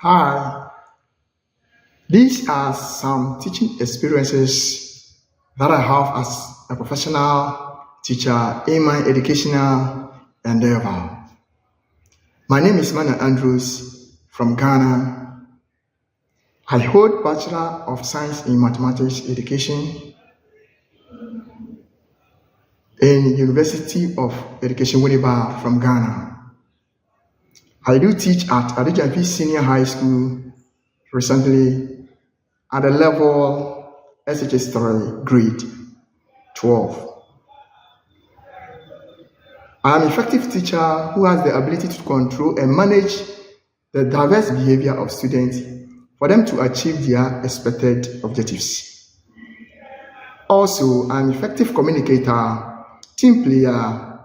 Hi, these are some teaching experiences that I have as a professional teacher in my educational endeavor. My name is Manuel Andrews from Ghana. I hold Bachelor of Science in Mathematics Education in University of Education Winneba from Ghana. I do teach at Adejanpi Senior High School recently at the level SHS 3 grade 12. I am an effective teacher who has the ability to control and manage the diverse behavior of students for them to achieve their expected objectives. Also, I'm an effective communicator, team player,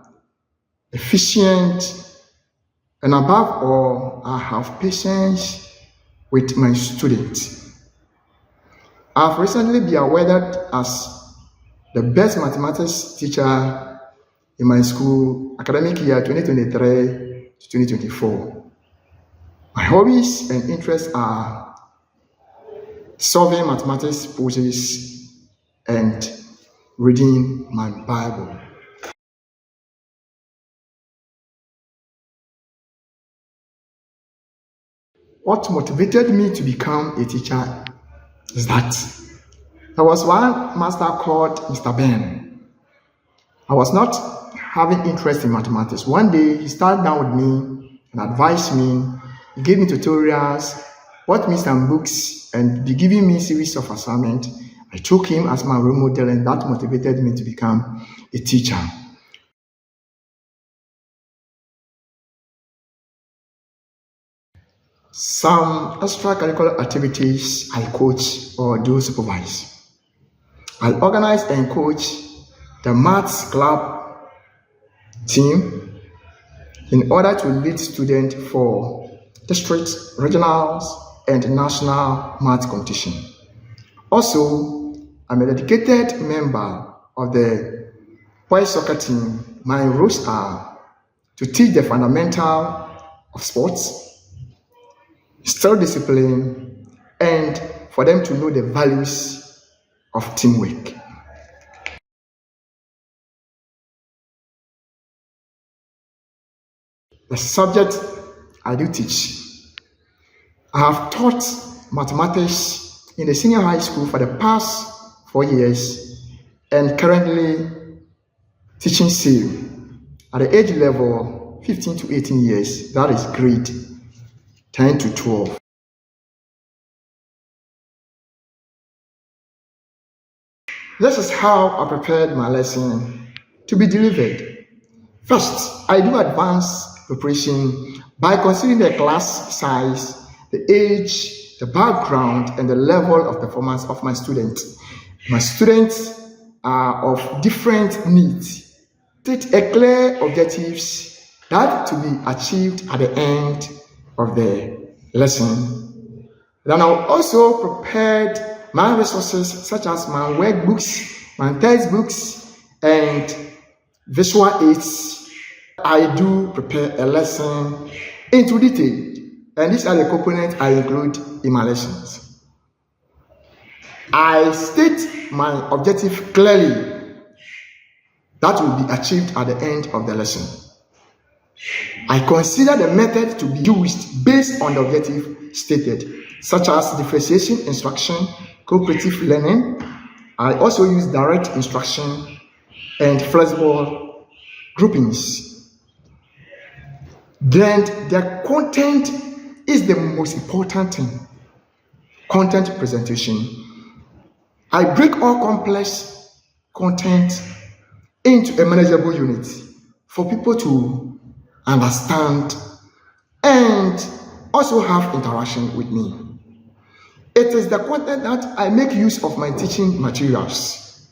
efficient, and above all, I have patience with my students. I've recently been awarded as the best mathematics teacher in my school academic year 2023 to 2024. My hobbies and interests are solving mathematics puzzles and reading my Bible. What motivated me to become a teacher is that there was one master called Mr. Ben. I was not having interest in mathematics. One day, he sat down with me and advised me. He gave me tutorials, bought me some books, and be giving me a series of assignments. I took him as my role model, and that motivated me to become a teacher. Some extracurricular activities I coach or do supervise. I organize and coach the maths club team in order to lead students for district, regionals, and national math competition. Also, I'm a dedicated member of the boys soccer team. My roles are to teach the fundamental of sports, still discipline, and for them to know the values of teamwork. The subject I do teach. I have taught mathematics in the senior high school for the past 4 years and currently teaching CIL at the age level 15 to 18 years, that is grade 10 to 12. This is how I prepared my lesson to be delivered. First, I do advanced preparation by considering the class size, the age, the background, and the level of performance of my students. My students are of different needs. Set a clear objectives that to be achieved at the end of the lesson. Then I also prepared my resources such as my workbooks, my textbooks, and visual aids. I do prepare a lesson into detail, and these are the components I include in my lessons. I state my objective clearly that will be achieved at the end of the lesson. I consider the method to be used based on the objective stated, such as differentiation instruction, cooperative learning. I also use direct instruction and flexible groupings. Then the content is the most important thing. Content presentation. I break all complex content into a manageable unit for people to understand and also have interaction with me. It is the content that I make use of my teaching materials,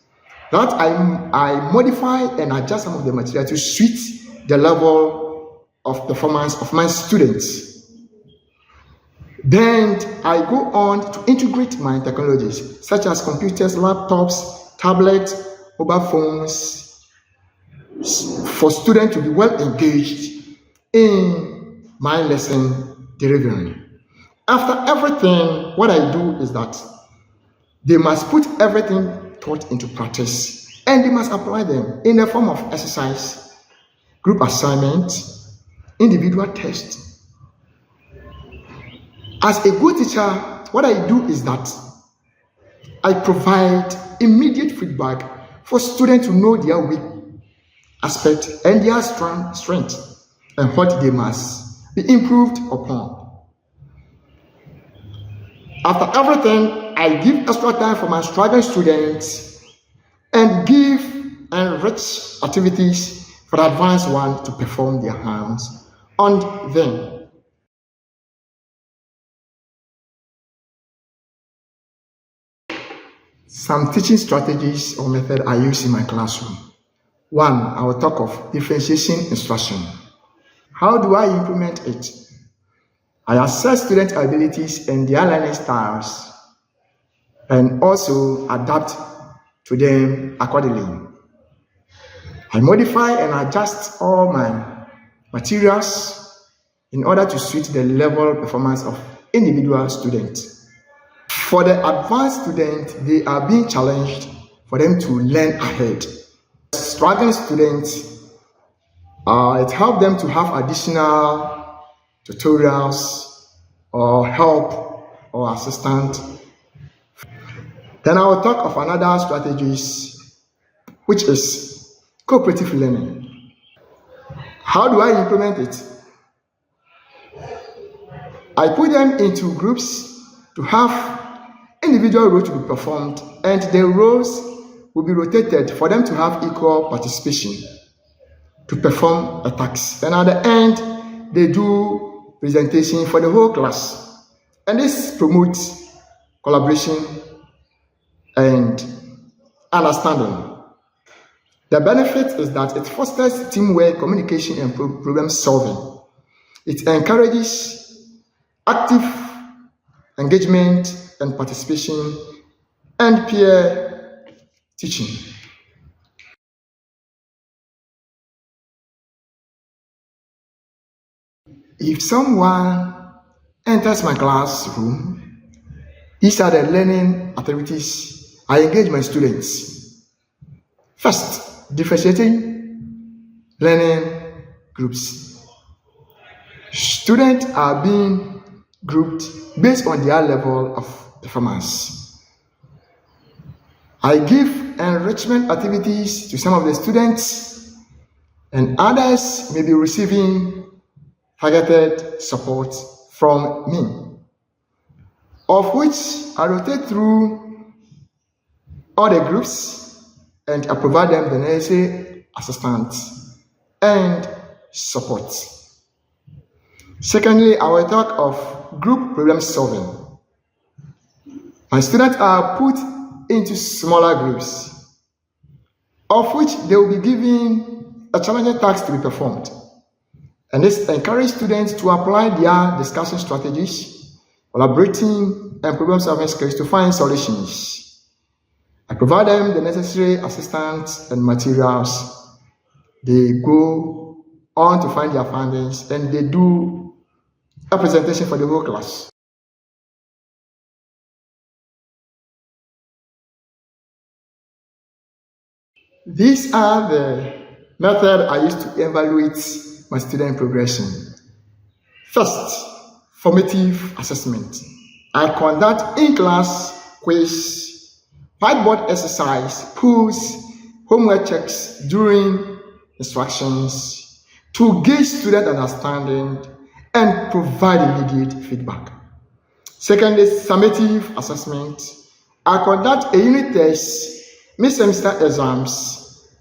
that I modify and adjust some of the material to suit the level of performance of my students. Then I go on to integrate my technologies such as computers, laptops, tablets, mobile phones for students to be well engaged in my lesson delivery. After everything, what I do is that they must put everything taught into practice and they must apply them in the form of exercise, group assignment, individual test. As a good teacher, what I do is that I provide immediate feedback for students to know their weak aspect and their strength and what they must be improved upon. After everything, I give extra time for my struggling students and give enriched activities for the advanced one to perform their hands on them. Some teaching strategies or method I use in my classroom. One, I will talk of differentiation instruction. How do I implement it? I assess student abilities and their learning styles and also adapt to them accordingly. I modify and adjust all my materials in order to suit the level performance of individual students. For the advanced students, they are being challenged for them to learn ahead. Struggling students, it helps them to have additional tutorials or help or assistant. Then I will talk of another strategies, which is cooperative learning. How do I implement it? I put them into groups to have individual roles to be performed, and the roles will be rotated for them to have equal participation to perform a task. And at the end, they do presentation for the whole class. And this promotes collaboration and understanding. The benefit is that it fosters teamwork, communication, and problem solving. It encourages active engagement and participation and peer teaching. If someone enters my classroom, these are the learning activities I engage my students. First, differentiating learning groups. Students are being grouped based on their level of performance. I give enrichment activities to some of the students, and others may be receiving targeted support from me, of which I rotate through all the groups and I provide them the necessary assistance and support. Secondly, I will talk of group problem solving. My students are put into smaller groups, of which they will be given a challenging task to be performed. And this encourages students to apply their discussion strategies, collaborating, and problem solving skills to find solutions. I provide them the necessary assistance and materials. They go on to find their findings and they do a presentation for the whole class. These are the methods I use to evaluate my student progression. First, formative assessment. I conduct in-class quiz, whiteboard exercise, pools, homework checks during instructions to gauge student understanding and provide immediate feedback. Secondly, summative assessment. I conduct a unit test, mid-semester exams,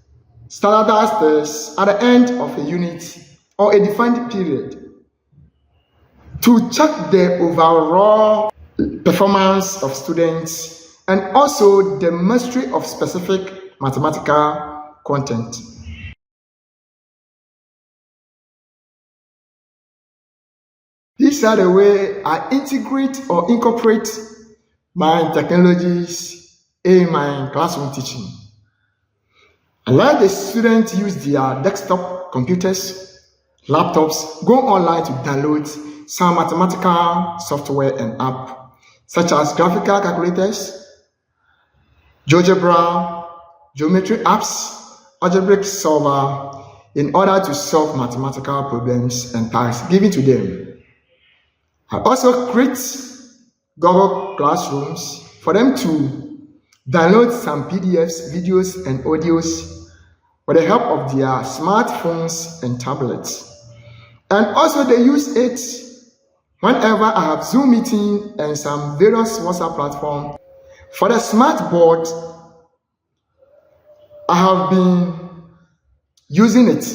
standardized tests at the end of a unit or a defined period to check the overall performance of students and also the mastery of specific mathematical content. These are the way I integrate or incorporate my technologies in my classroom teaching. I let the students use their desktop computers, laptops, go online to download some mathematical software and app, such as graphical calculators, GeoGebra, geometry apps, algebraic solver, in order to solve mathematical problems and tasks given to them. I also create Google Classrooms for them to download some PDFs, videos, and audios with the help of their smartphones and tablets. And also they use it whenever I have Zoom meeting and some various WhatsApp platforms. For the smart board, I have been using it,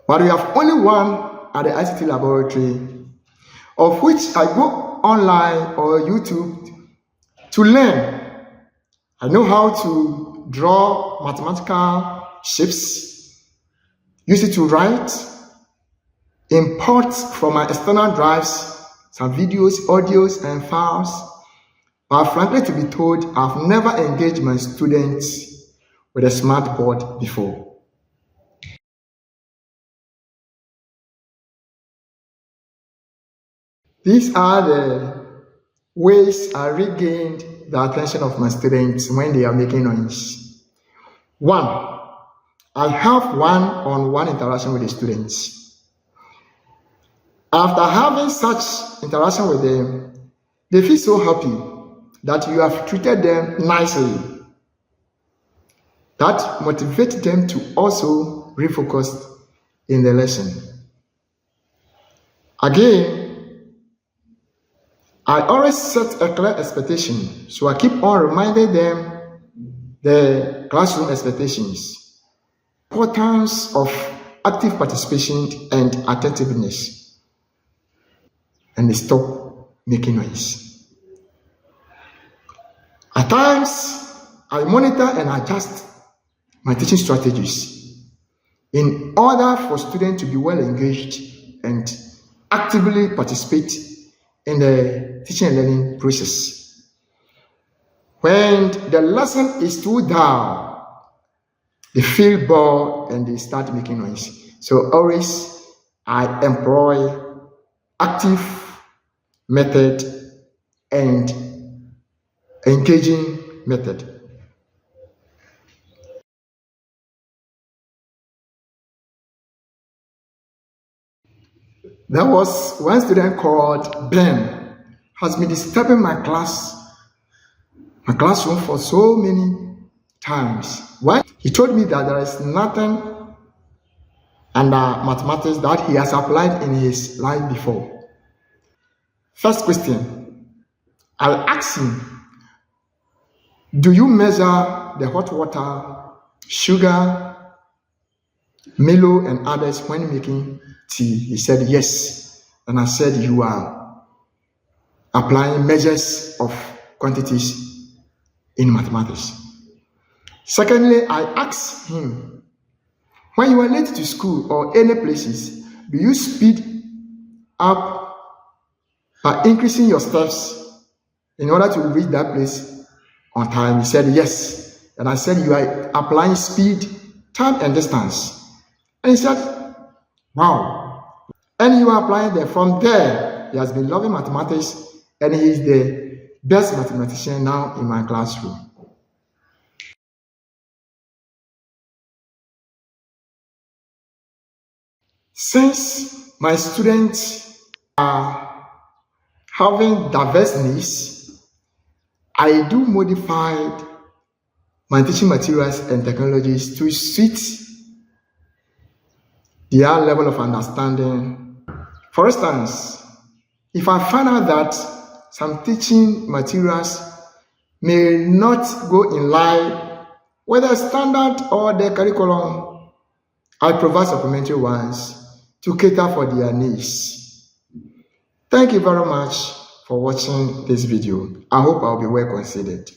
but we have only one at the ICT laboratory, of which I go online or YouTube to learn. I know how to draw mathematical shapes, use it to write, import from my external drives some videos, audios, and files. But frankly, to be told, I've never engaged my students with a smart board before. These are the ways I regained the attention of my students when they are making noise. 1, I have one-on-one interaction with the students. After having such interaction with them, they feel so happy that you have treated them nicely. That motivates them to also refocus in the lesson. Again, I always set a clear expectation, so I keep on reminding them the classroom expectations, importance of active participation and attentiveness, and they stop making noise. At times, I monitor and adjust my teaching strategies in order for students to be well engaged and actively participate in the teaching and learning process. When the lesson is too dull, they feel bored and they start making noise. So always I employ active method and engaging method. There was one student called Ben, has been disturbing my classroom for so many times. Why? He told me that there is nothing under mathematics that he has applied in his life before. First question, I asked him, do you measure the hot water, sugar, Milo, and others when making tea? He said yes. And I said, you are applying measures of quantities in mathematics. Secondly, I asked him, when you are late to school or any places, do you speed up by increasing your steps in order to reach that place on time? He said yes. And I said, you are applying speed, time, and distance. And he said, wow. And you are applying there. From there, he has been loving mathematics, and he is the best mathematician now in my classroom. Since my students are having diverse needs, I do modify my teaching materials and technologies to suit their level of understanding. For instance, if I find out that some teaching materials may not go in line with the standard or the curriculum, I provide supplementary ones to cater for their needs. Thank you very much for watching this video. I hope I'll be well considered.